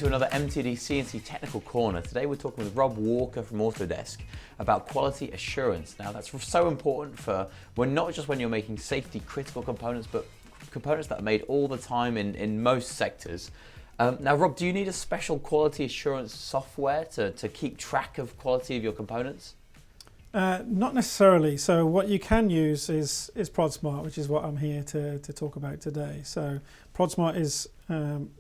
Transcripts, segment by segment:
another MTDCNC Technical Corner. Today we're talking with Rob Walker from Autodesk about quality assurance. Now that's so important for not just when you're making safety critical components, but components that are made all the time in most sectors. Now Rob, do you need a special quality assurance software to keep track of quality of your components? Not necessarily. So what you can use is Prodsmart, which is what I'm here to talk about today. So Prodsmart is,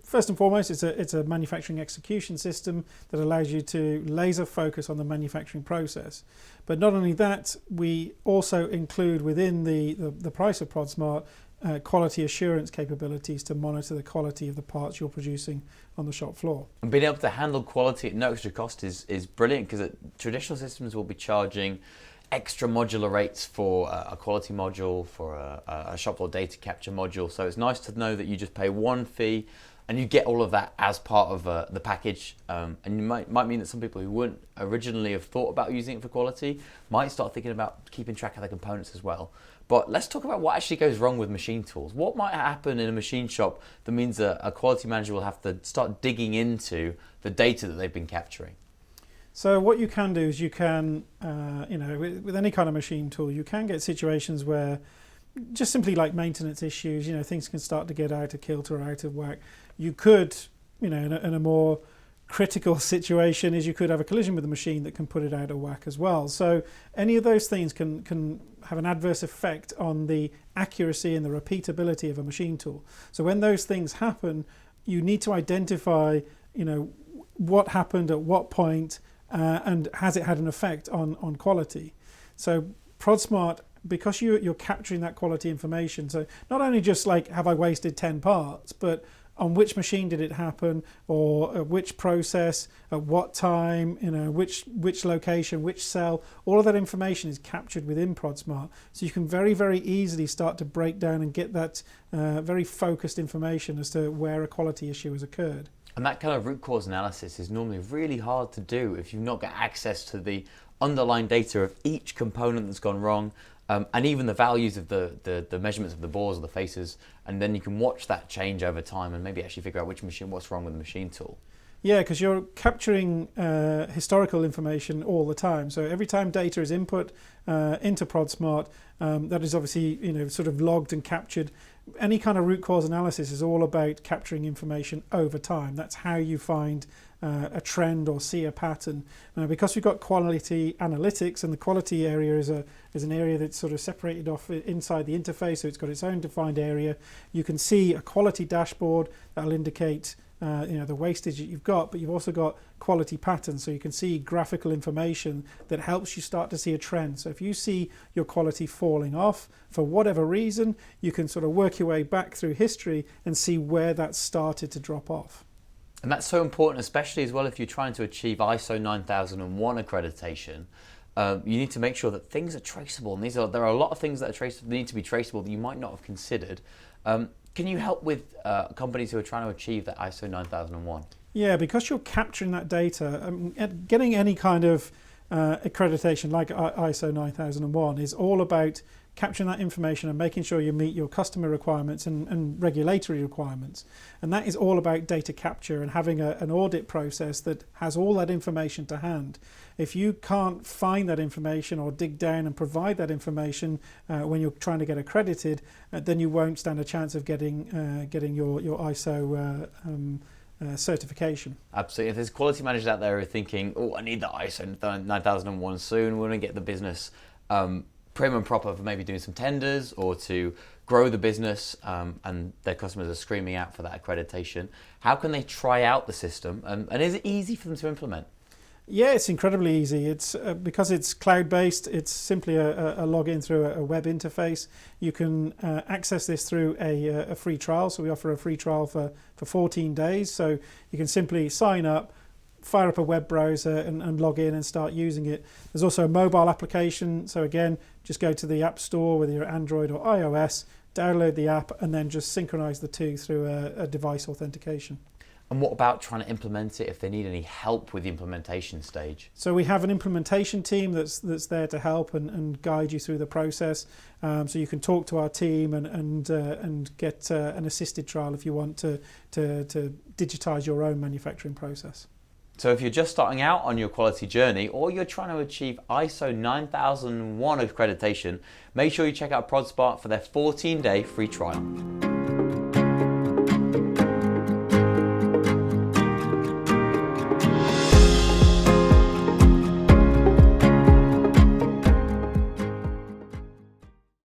first and foremost, it's a manufacturing execution system that allows you to laser focus on the manufacturing process. But not only that, we also include within the price of Prodsmart quality assurance capabilities to monitor the quality of the parts you're producing on the shop floor. And being able to handle quality at no extra cost is brilliant, because traditional systems will be charging extra modular rates for a quality module, for a shop floor data capture module. So it's nice to know that you just pay one fee and you get all of that as part of the package. And you might mean that some people who wouldn't originally have thought about using it for quality might start thinking about keeping track of their components as well. But let's talk about what actually goes wrong with machine tools. What might happen in a machine shop that means a quality manager will have to start digging into the data that they've been capturing? So what you can do is you can, with any kind of machine tool, you can get situations where just simply like maintenance issues, things can start to get out of kilter or out of whack. You could, in a more critical situation, is you could have a collision with the machine that can put it out of whack as well. So any of those things can have an adverse effect on the accuracy and the repeatability of a machine tool. So when those things happen, you need to identify, what happened at what point, and has it had an effect on quality. So Prodsmart, because you're capturing that quality information, so not only just like, have I wasted 10 parts, but on which machine did it happen, or which process, at what time, which location, which cell, all of that information is captured within Prodsmart. So you can very, very easily start to break down and get that very focused information as to where a quality issue has occurred. And that kind of root cause analysis is normally really hard to do if you've not got access to the underlying data of each component that's gone wrong, and even the values of the measurements of the bores or the faces, and then you can watch that change over time and maybe actually figure out what's wrong with the machine tool. Yeah, because you're capturing historical information all the time. So every time data is input into Prodsmart, that is obviously sort of logged and captured. Any kind of root cause analysis is all about capturing information over time. That's how you find a trend or see a pattern. Because we've got quality analytics, and the quality area is an area that's sort of separated off inside the interface, so it's got its own defined area. You can see a quality dashboard that'll indicate the wastage that you've got, but you've also got quality patterns, so you can see graphical information that helps you start to see a trend. So if you see your quality falling off for whatever reason, you can sort of work your way back through history and see where that started to drop off. And that's so important, especially as well if you're trying to achieve ISO 9001 accreditation. You need to make sure that things are traceable, and there are a lot of things that need to be traceable that you might not have considered. Can you help with companies who are trying to achieve that ISO 9001? Yeah, because you're capturing that data, getting any kind of accreditation like ISO 9001 is all about capturing that information and making sure you meet your customer requirements and regulatory requirements. And that is all about data capture and having an audit process that has all that information to hand. If you can't find that information or dig down and provide that information when you're trying to get accredited, then you won't stand a chance of getting your ISO certification. Absolutely. If there's quality managers out there who are thinking, oh, I need the ISO 9001 soon, we want to get the business prim and proper for maybe doing some tenders or to grow the business, and their customers are screaming out for that accreditation, how can they try out the system, and is it easy for them to implement? Yeah, it's incredibly easy. It's because it's cloud-based. It's simply a login through a web interface. You can access this through a free trial. So we offer a free trial for 14 days. So you can simply sign up, fire up a web browser and log in and start using it. There's also a mobile application. So again, just go to the App Store, whether you're Android or iOS, download the app, and then just synchronize the two through a device authentication. And what about trying to implement it if they need any help with the implementation stage? So we have an implementation team that's there to help and guide you through the process. So you can talk to our team and get an assisted trial if you want to digitize your own manufacturing process. So if you're just starting out on your quality journey, or you're trying to achieve ISO 9001 accreditation, make sure you check out Prodsmart for their 14-day free trial.